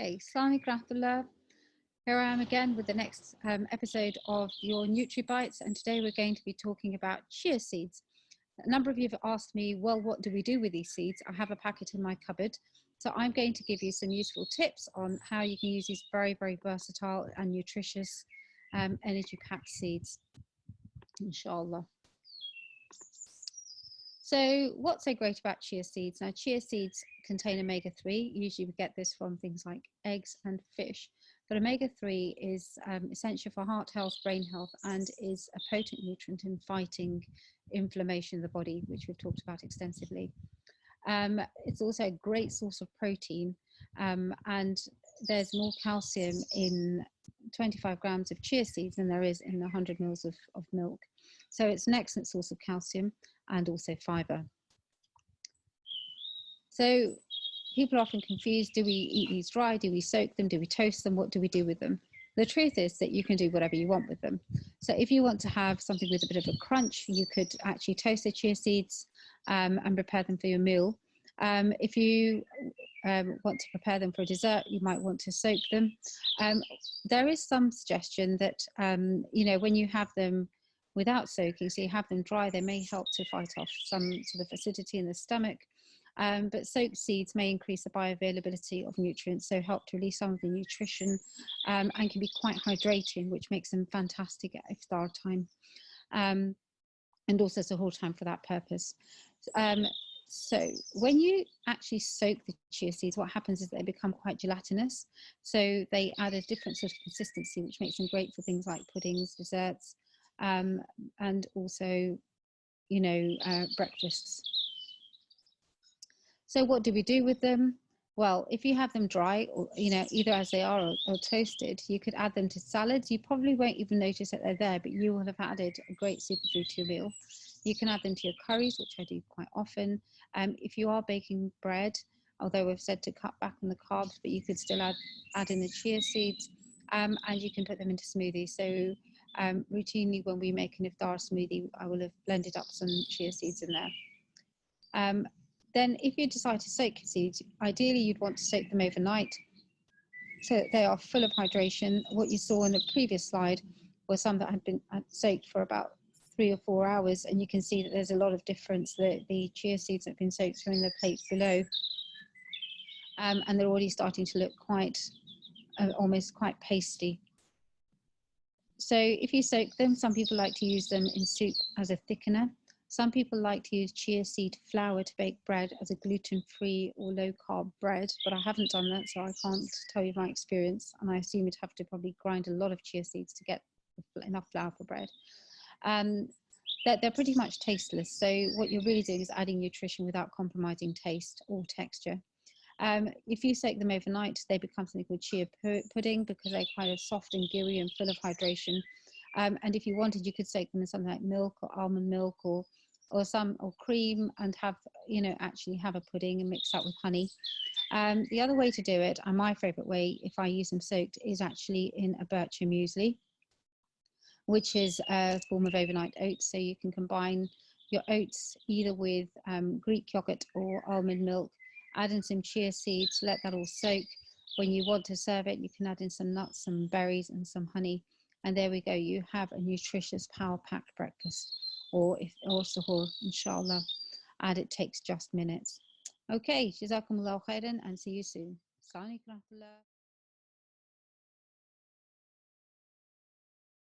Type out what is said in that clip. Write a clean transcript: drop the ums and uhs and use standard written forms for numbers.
Okay, Assalamu alaikum. Here I am again with the next episode of your NutriBytes, and today we're going to be talking about chia seeds. A number of you have asked me, well, what do we do with these seeds? I have a packet in my cupboard, so I'm going to give you some useful tips on how you can use these very, very versatile and nutritious energy-packed seeds, inshallah. So what's so great about chia seeds? Now, chia seeds contain omega-3. Usually we get this from things like eggs and fish. But omega-3 is essential for heart health, brain health, and is a potent nutrient in fighting inflammation in the body, which we've talked about extensively. It's also a great source of protein, and there's more calcium in 25 grams of chia seeds than there is in 100 mils of milk. So it's an excellent source of calcium and also fiber. So people are often confused, do we eat these dry, do we soak them, do we toast them, what do we do with them? The truth is that you can do whatever you want with them. So if you want to have something with a bit of a crunch, you could actually toast the chia seeds and prepare them for your meal. If you want to prepare them for a dessert, you might want to soak them. There is some suggestion that, you know, when you have them without soaking, so you have them dry, they may help to fight off some sort of acidity in the stomach. But soaked seeds may increase the bioavailability of nutrients, so help to release some of the nutrition, and can be quite hydrating, which makes them fantastic at iftar time, and also sahur time for that purpose. So when you actually soak the chia seeds, what happens is they become quite gelatinous. So they add a different sort of consistency, which makes them great for things like puddings, desserts, and also, you know, breakfasts. So what do we do with them? Well, if you have them dry, or, you know, either as they are or toasted, you could add them to salads. You probably won't even notice that they're there, but you will have added a great superfood to your meal. You can add them to your curries, which I do quite often. If you are baking bread, although we've said to cut back on the carbs, but you could still add in the chia seeds, and you can put them into smoothies. So routinely when we make an iftar smoothie, I will have blended up some chia seeds in there. Then if you decide to soak your seeds, ideally you'd want to soak them overnight so that they are full of hydration. What you saw in the previous slide were some that had been soaked for about 3 or 4 hours, and you can see that there's a lot of difference. The chia seeds that have been soaked are in the plate below, and they're already starting to look quite, almost quite pasty. So if you soak them, some people like to use them in soup as a thickener. Some people like to use chia seed flour to bake bread as a gluten-free or low-carb bread, but I haven't done that, so I can't tell you my experience, and I assume you'd have to probably grind a lot of chia seeds to get enough flour for bread. They're pretty much tasteless, so what you're really doing is adding nutrition without compromising taste or texture. If you soak them overnight, they become something called chia pudding because they're kind of soft and gooey and full of hydration. And if you wanted, you could soak them in something like milk or almond milk or cream, and have, you know, actually have a pudding and mix that with honey. The other way to do it, and my favorite way if I use them soaked, is actually in a bircher muesli, which is a form of overnight oats. So you can combine your oats either with Greek yogurt or almond milk, add in some chia seeds, let that all soak. When you want to serve it, you can add in some nuts, some berries and some honey. And there we go, you have a nutritious, power-packed breakfast, or sahur, inshallah, and it takes just minutes. Okay, jazakumullahu khairan, and see you soon. Assalamu alaikum.